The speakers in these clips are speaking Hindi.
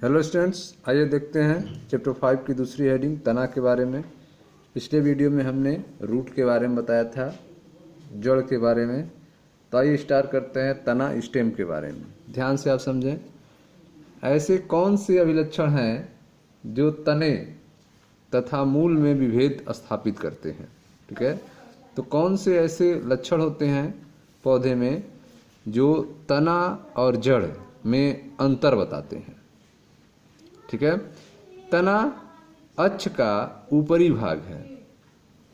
हेलो स्टूडेंट्स, आइए देखते हैं चैप्टर 5 की दूसरी हेडिंग तना के बारे में। पिछले वीडियो में हमने रूट के बारे में बताया था, जड़ के बारे में। तो आइए स्टार्ट करते हैं तना स्टेम के बारे में। ध्यान से आप समझें, ऐसे कौन से अभिलक्षण हैं जो तने तथा मूल में विभेद स्थापित करते हैं। ठीक है, तो कौन से ऐसे लक्षण होते हैं पौधे में जो तना और जड़ में अंतर बताते हैं। ठीक है, तना अक्ष का ऊपरी भाग है।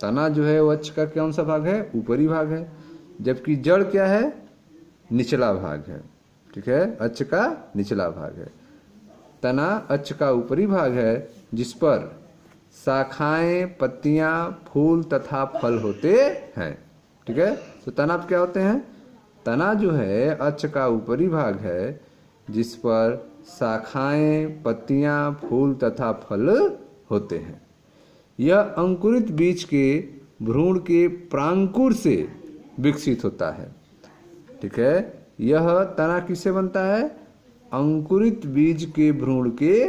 तना जो है वो अक्ष का कौन सा भाग है? ऊपरी भाग है। जबकि जड़ क्या है? निचला भाग है। ठीक है, अक्ष का निचला भाग है। तना अक्ष का ऊपरी भाग है जिस पर शाखाएं, पत्तियां, फूल तथा फल होते हैं। ठीक है, तो तना क्या होते हैं? तना जो है अक्ष का ऊपरी भाग है जिस पर शाखाएं, पत्तियां, फूल तथा फल होते हैं। यह अंकुरित बीज के भ्रूण के प्रांकुर से विकसित होता है। ठीक है, यह तना किससे बनता है? अंकुरित बीज के भ्रूण के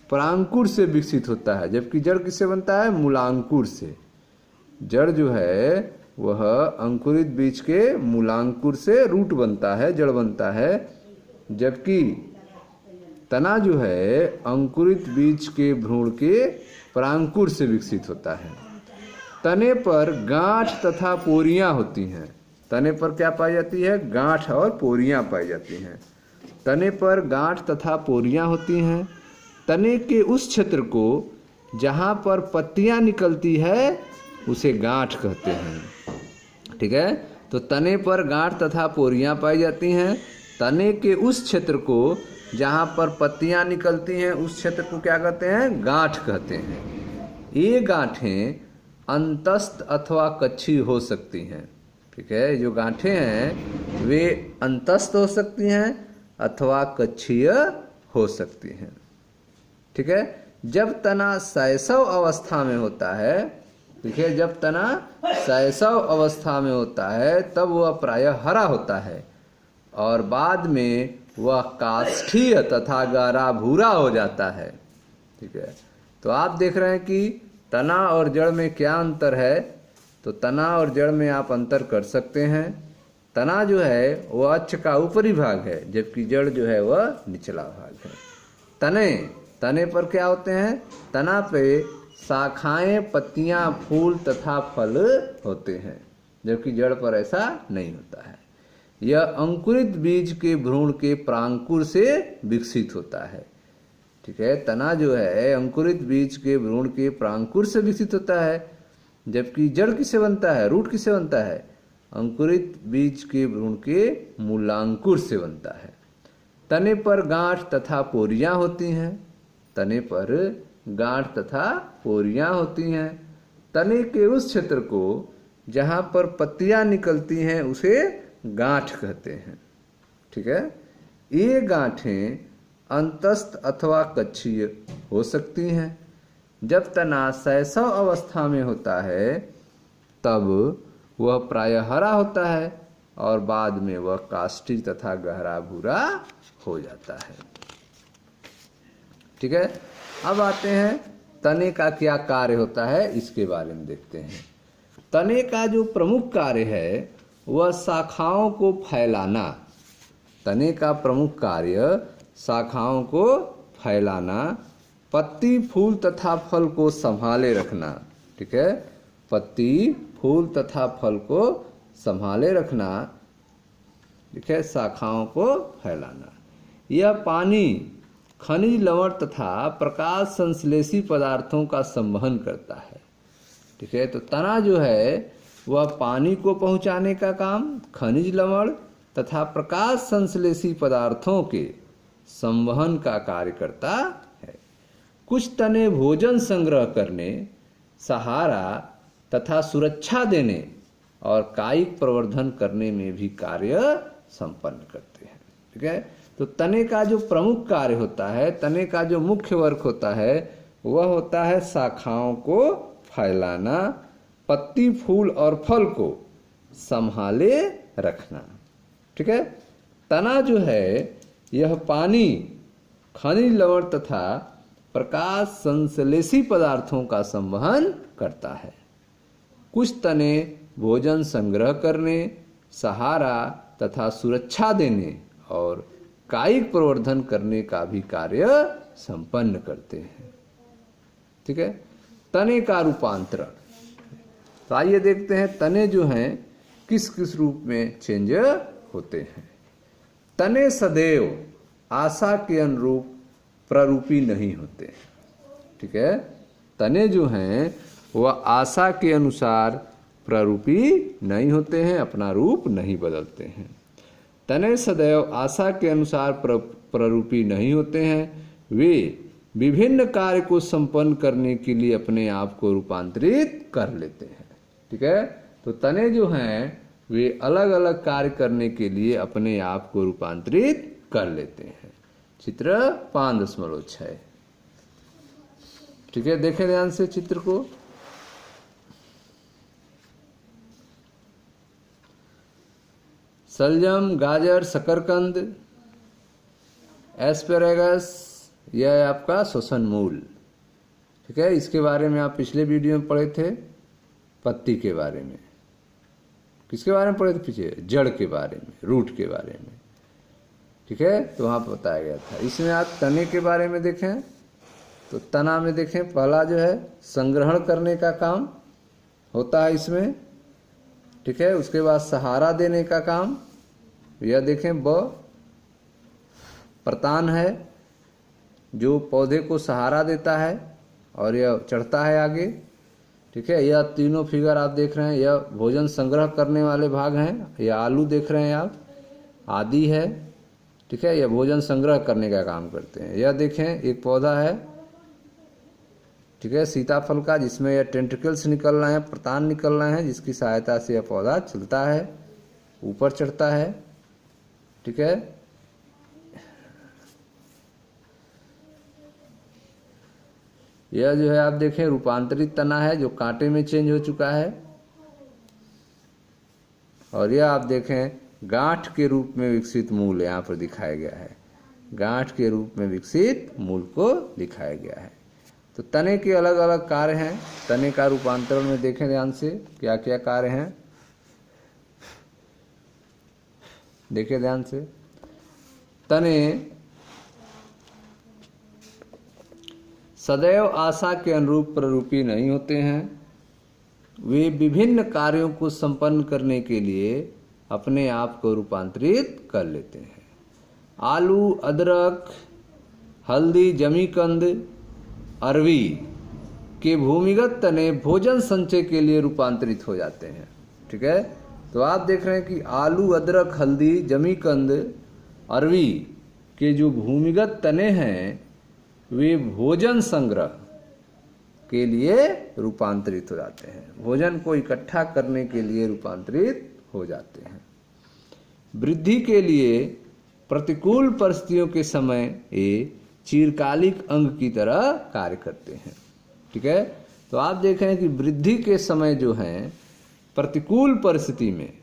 प्रांकुर से विकसित होता है। जबकि जड़ किससे बनता है? मूलांकुर से। जड़ जो है वह अंकुरित बीज के मूलांकुर से रूट बनता है, जड़ बनता है। जबकि तना जो है अंकुरित बीज के भ्रूण के प्रांकुर से विकसित होता है। तने पर गांठ तथा पोरियां होती हैं। तने पर क्या पाई जाती है? गांठ और पोरियां पाई जाती हैं। तने पर गांठ तथा पोरियां होती हैं। तने के उस क्षेत्र को जहां पर पत्तियां निकलती है उसे गांठ कहते हैं। ठीक है, तो तने पर गांठ तथा पोरियां पाई जाती हैं। तने के उस क्षेत्र को जहां पर पत्तियां निकलती हैं उस क्षेत्र को क्या कहते हैं? गांठ कहते हैं। ये गांठें अंतस्थ अथवा कक्षीय हो सकती हैं। ठीक है, जो गांठें हैं वे अंतस्थ हो सकती हैं अथवा कक्षीय हो सकती हैं। ठीक है, जब तना शैशव अवस्था में होता है, देखिए जब तना शैशव अवस्था में होता है तब वह प्रायः हरा होता है और बाद में वह काष्ठीय तथा गहरा भूरा हो जाता है। ठीक है, तो आप देख रहे हैं कि तना और जड़ में क्या अंतर है। तो तना और जड़ में आप अंतर कर सकते हैं। तना जो है वह अक्ष का ऊपरी भाग है जबकि जड़ जो है वह निचला भाग है। तने पर क्या होते हैं? तना पे शाखाएं, पत्तियां, फूल तथा फल होते हैं जबकि जड़ पर ऐसा नहीं होता है। यह अंकुरित बीज के भ्रूण के प्रांकुर से विकसित होता है। ठीक है, तना जो है अंकुरित बीज के भ्रूण के प्रांकुर से विकसित होता है। जबकि जड़ किससे बनता है? रूट किससे बनता है? अंकुरित बीज के भ्रूण के मूलांकुर से बनता है। तने पर गांठ तथा पोरियां होती हैं। तने पर गांठ तथा पोरियां होती हैं। तने के उस क्षेत्र को जहां पर पत्तियां निकलती हैं उसे गांठ कहते हैं। ठीक है, ये गांठें अंतस्थ अथवा कक्षीय हो सकती हैं। जब तना शैशव अवस्था में होता है तब वह प्रायः हरा होता है और बाद में वह काष्ठीय तथा गहरा भूरा हो जाता है। ठीक है, अब आते हैं तने का क्या कार्य होता है इसके बारे में देखते हैं। तने का जो प्रमुख कार्य है वह शाखाओं को फैलाना। तने का प्रमुख कार्य शाखाओं को फैलाना, पत्ती, फूल तथा फल को संभाले रखना। ठीक है, पत्ती, फूल तथा फल को संभाले रखना। ठीक है, शाखाओं को फैलाना। यह पानी, खनिज, लवण तथा प्रकाश संश्लेषी पदार्थों का संवहन करता है। ठीक है, तो तना जो है वह पानी को पहुंचाने का काम, खनिज, लवण तथा प्रकाश संश्लेषी पदार्थों के संवहन का कार्य करता है। कुछ तने भोजन संग्रह करने, सहारा तथा सुरक्षा देने और कायिक प्रवर्धन करने में भी कार्य संपन्न करते हैं। ठीक है, तो तने का जो प्रमुख कार्य होता है, तने का जो मुख्य वर्क होता है वह होता है शाखाओं को फैलाना, पत्ती, फूल और फल को संभाले रखना। ठीक है, तना जो है यह पानी, खनिज लवण तथा प्रकाश संश्लेषी पदार्थों का संवहन करता है। कुछ तने भोजन संग्रह करने, सहारा तथा सुरक्षा देने और कायिक प्रवर्धन करने का भी कार्य संपन्न करते हैं। ठीक है, तने का रूपांतरण। तो आइए देखते हैं तने जो हैं किस किस रूप में चेंज होते हैं। तने सदैव आशा के अनुरूप प्ररूपी नहीं होते। ठीक है, तने जो हैं वह आशा के अनुसार प्ररूपी नहीं होते हैं, अपना रूप नहीं बदलते हैं। तने सदैव आशा के अनुसार प्ररूपी नहीं होते हैं। वे विभिन्न कार्य को संपन्न करने के लिए अपने आप को रूपांतरित कर लेते हैं। ठीक है, तो तने जो हैं वे अलग अलग कार्य करने के लिए अपने आप को रूपांतरित कर लेते हैं। चित्र 5.6। ठीक है, देखें ध्यान से चित्र को। सलजम, गाजर, शकरकंद, एस्पेरेगस, यह आपका श्वसन मूल। ठीक है, इसके बारे में आप पिछले वीडियो में पढ़े थे, पत्ती के बारे में। किसके बारे में पढ़े थे पीछे? जड़ के बारे में, रूट के बारे में। ठीक है, तो वहाँ पर बताया गया था। इसमें आप तने के बारे में देखें तो तना में देखें, पहला जो है संग्रहण करने का काम होता है इसमें। ठीक है, उसके बाद सहारा देने का काम, यह देखें ब प्रतान है जो पौधे को सहारा देता है और यह चढ़ता है आगे। ठीक है, यह तीनों फिगर आप देख रहे हैं, यह भोजन संग्रह करने वाले भाग हैं। यह आलू देख रहे हैं आप, आदि है। ठीक है, यह भोजन संग्रह करने का काम करते हैं। यह देखें एक पौधा है, ठीक है, सीताफल का, जिसमें यह टेंटिकल्स निकल रहे हैं, प्रतान निकल रहे हैं, जिसकी सहायता से यह पौधा चलता है, ऊपर चढ़ता है। ठीक है, यह जो है आप देखें रूपांतरित तना है जो कांटे में चेंज हो चुका है। और यह आप देखें गांठ के रूप में विकसित मूल यहाँ पर दिखाया गया है। गांठ के रूप में विकसित मूल को दिखाया गया है। तो तने के अलग अलग कार्य हैं। तने का रूपांतरण में देखें ध्यान से क्या क्या कार्य हैं, देखें ध्यान से। तने सदैव आशा के अनुरूप प्ररूपी नहीं होते हैं। वे विभिन्न कार्यों को संपन्न करने के लिए अपने आप को रूपांतरित कर लेते हैं। आलू, अदरक, हल्दी, जमीकंद, अरवी के भूमिगत तने भोजन संचय के लिए रूपांतरित हो जाते हैं। ठीक है, तो आप देख रहे हैं कि आलू, अदरक, हल्दी, जमीकंद, अरवी के जो भूमिगत तने हैं वे भोजन संग्रह के लिए रूपांतरित हो जाते हैं, भोजन को इकट्ठा करने के लिए रूपांतरित हो जाते हैं। वृद्धि के लिए प्रतिकूल परिस्थितियों के समय ये चिरकालिक अंग की तरह कार्य करते हैं। ठीक है, तो आप देखें कि वृद्धि के समय जो है प्रतिकूल परिस्थिति में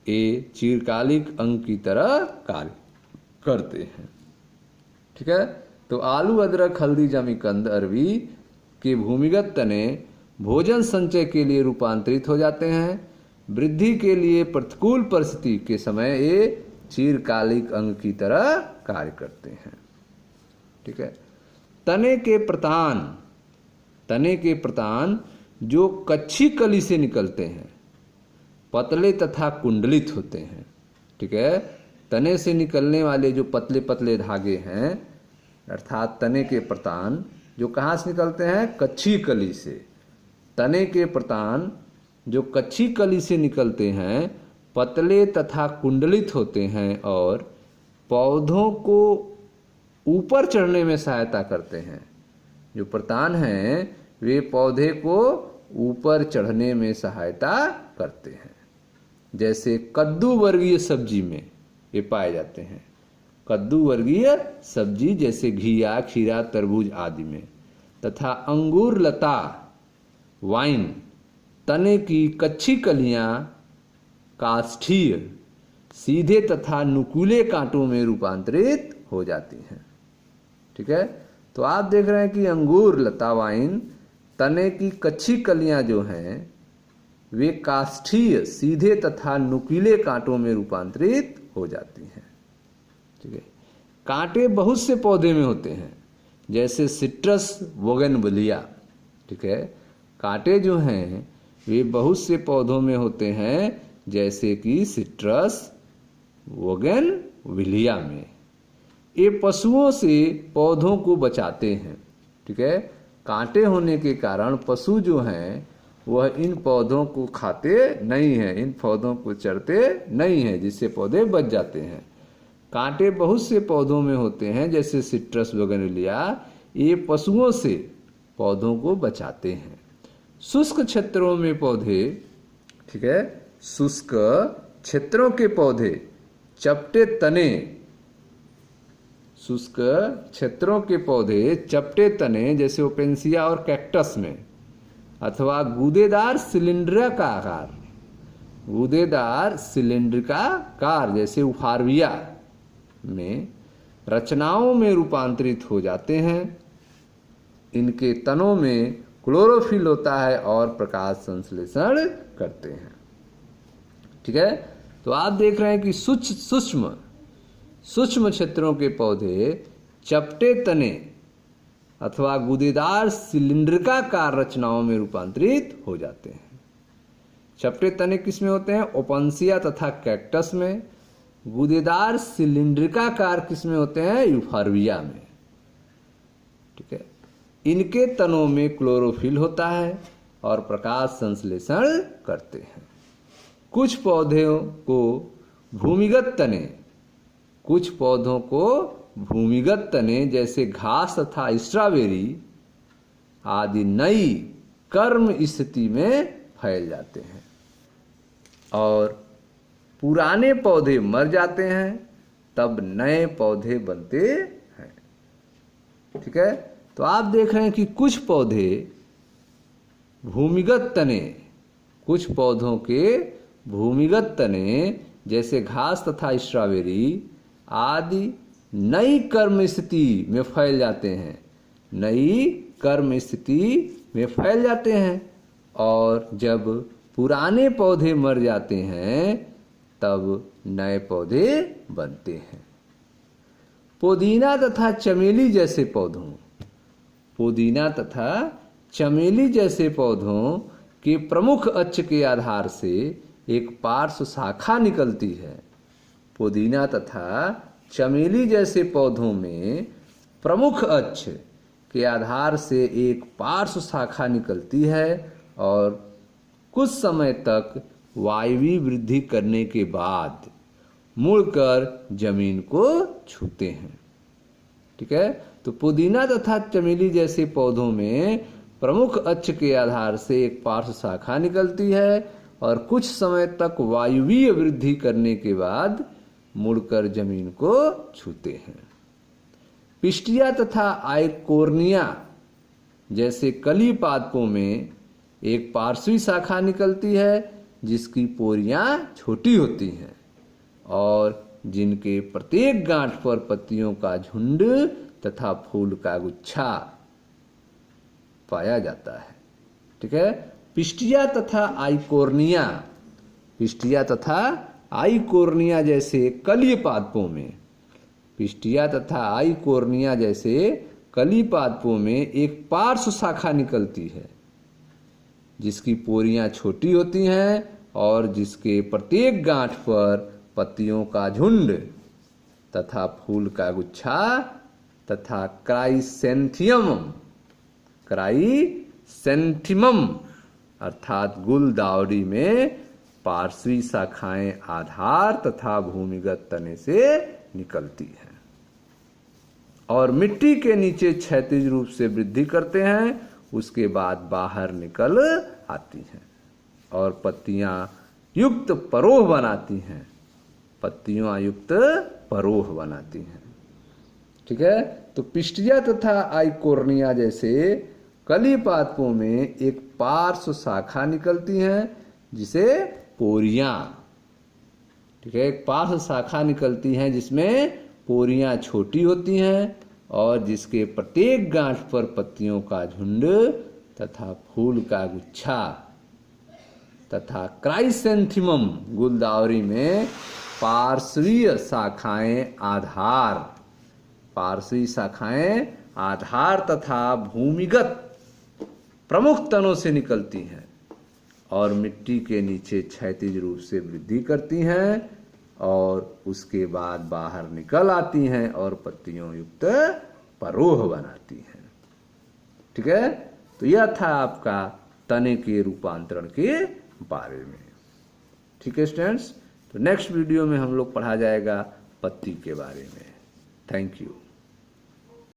ये चिरकालिक अंग की तरह कार्य करते हैं। ठीक है, तो आलू, अदरक, हल्दी, जमीकंद, अरवी के भूमिगत तने भोजन संचय के लिए रूपांतरित हो जाते हैं। वृद्धि के लिए प्रतिकूल परिस्थिति के समय ये चिरकालिक अंग की तरह कार्य करते हैं। ठीक है, तने के प्रतान जो कच्ची कली से निकलते हैं पतले तथा कुंडलित होते हैं। ठीक है, तने से निकलने वाले जो पतले पतले धागे हैं अर्थात तने के प्रतान जो कहाँ से निकलते हैं? कच्ची कली से। तने के प्रतान जो कच्ची कली से निकलते हैं पतले तथा कुंडलित होते हैं और पौधों को ऊपर चढ़ने में सहायता करते हैं। जो प्रतान हैं वे पौधे को ऊपर चढ़ने में सहायता करते हैं। जैसे कद्दू वर्गीय सब्जी में ये पाए जाते हैं। कद्दू वर्गीय सब्जी जैसे घिया, खीरा, तरबूज आदि में, तथा अंगूर लता, वाइन, तने की कच्ची कलियां काष्ठीय, सीधे तथा नुकीले कांटों में रूपांतरित हो जाती हैं। ठीक है। तो आप देख रहे हैं कि अंगूर लता वाइन तने की कच्ची कलियां जो हैं वे काष्ठीय सीधे तथा नुकीले कांटों में रूपांतरित हो जाती हैं। ठीक है। कांटे बहुत से पौधे में होते हैं जैसे सिट्रस बोगनविलिया। ठीक है। कांटे जो हैं वे बहुत से पौधों में होते हैं जैसे कि सिट्रस बोगनविलिया में। ये पशुओं से पौधों को बचाते हैं। ठीक है। कांटे होने के कारण पशु जो हैं वह इन पौधों को खाते नहीं हैं, इन पौधों को चरते नहीं हैं, जिससे पौधे बच जाते हैं। कांटे बहुत से पौधों में होते हैं जैसे सिट्रस बोगनविलिया। ये पशुओं से पौधों को बचाते हैं। शुष्क क्षेत्रों में पौधे, ठीक है, शुष्क क्षेत्रों के पौधे चपटे तने, शुष्क क्षेत्रों के पौधे चपटे तने जैसे ओपेंसिया और कैक्टस में, अथवा गूदेदार सिलिंडराकार, गूदेदार सिलिंडराकार जैसे उफारविया में रचनाओं में रूपांतरित हो जाते हैं। इनके तनों में क्लोरोफिल होता है और प्रकाश संश्लेषण करते हैं। ठीक है। तो आप देख रहे हैं कि सूक्ष्म क्षेत्रों के पौधे चपटे तने अथवा गूदेदार सिलिंडराकार रचनाओं में रूपांतरित हो जाते हैं। चपटे तने किस में होते हैं? ओपेंसिया तथा कैक्टस में। गूदेदार सिलिंडराकार किस में होते हैं? यूफॉर्बिया में। ठीक है। इनके तनों में क्लोरोफिल होता है और प्रकाश संश्लेषण करते हैं। कुछ पौधों को भूमिगत तने, कुछ पौधों को भूमिगत तने जैसे घास तथा स्ट्रॉबेरी आदि नई कर्म स्थिति में फैल जाते हैं और पुराने पौधे मर जाते हैं, तब नए पौधे बनते हैं। ठीक है। तो आप देख रहे हैं कि कुछ पौधे भूमिगत तने, कुछ पौधों के भूमिगत तने जैसे घास तथा स्ट्रॉबेरी आदि नई कर्म स्थिति में फैल जाते हैं, नई कर्म स्थिति में फैल जाते हैं, और जब पुराने पौधे मर जाते हैं तब नए पौधे बनते हैं। पुदीना तथा चमेली जैसे पौधों, पुदीना तथा चमेली जैसे पौधों के प्रमुख अक्ष के आधार से एक पार्श्व शाखा निकलती है। पुदीना तथा चमेली जैसे पौधों में प्रमुख अक्ष के आधार से एक पार्श्व शाखा निकलती है और कुछ समय तक वायवीय वृद्धि करने के बाद मुड़कर जमीन को छूते हैं। ठीक है। तो पुदीना तथा चमेली जैसे पौधों में प्रमुख अक्ष के आधार से एक पार्श्व शाखा निकलती है और कुछ समय तक वायवीय वृद्धि करने के बाद मुड़कर जमीन को छूते हैं। पिस्टिया तथा आइकोर्निया जैसे कली पादपों में एक पार्श्वी शाखा निकलती है जिसकी पोरियां छोटी होती हैं और जिनके प्रत्येक गांठ पर पत्तियों का झुंड तथा फूल का गुच्छा पाया जाता है। ठीक है। पिस्टिया तथा आइकोर्निया, पिस्टिया तथा आइकोर्निया जैसे कली पादपों में, पिस्टिया तथा आइकोर्निया जैसे कली पादपों में एक पार्श्व शाखा निकलती है जिसकी पोरियां छोटी होती हैं और जिसके प्रत्येक गांठ पर पत्तियों का झुंड तथा फूल का गुच्छा तथा क्राइसेंथियम अर्थात गुलदावरी में पार्श्वी शाखाएं आधार तथा भूमिगत तने से निकलती हैं और मिट्टी के नीचे क्षैतिज रूप से वृद्धि करते हैं, उसके बाद बाहर निकल आती हैं और पत्तियां युक्त परोह बनाती हैं, पत्तियां युक्त परोह बनाती हैं। ठीक है। तो पिस्टिया तथा आइकोर्निया जैसे कली पादपों में एक पार्श्व शाखा निकलती है जिसे पोरियां, ठीक है, एक पार्श्व शाखा निकलती है जिसमें पोरियां छोटी होती हैं और जिसके प्रत्येक गांठ पर पत्तियों का झुंड तथा फूल का गुच्छा तथा क्राइसेंथेमम गुलदावरी में पार्श्वीय शाखाएं आधार तथा भूमिगत प्रमुख तनों से निकलती हैं और मिट्टी के नीचे क्षैतिज रूप से वृद्धि करती हैं और उसके बाद बाहर निकल आती हैं और पत्तियों युक्त परोह बनाती हैं। ठीक है, तो यह था आपका तने के रूपांतरण के बारे में। ठीक है स्टूडेंट्स, तो नेक्स्ट वीडियो में हम लोग पढ़ा जाएगा पत्ती के बारे में। Thank you.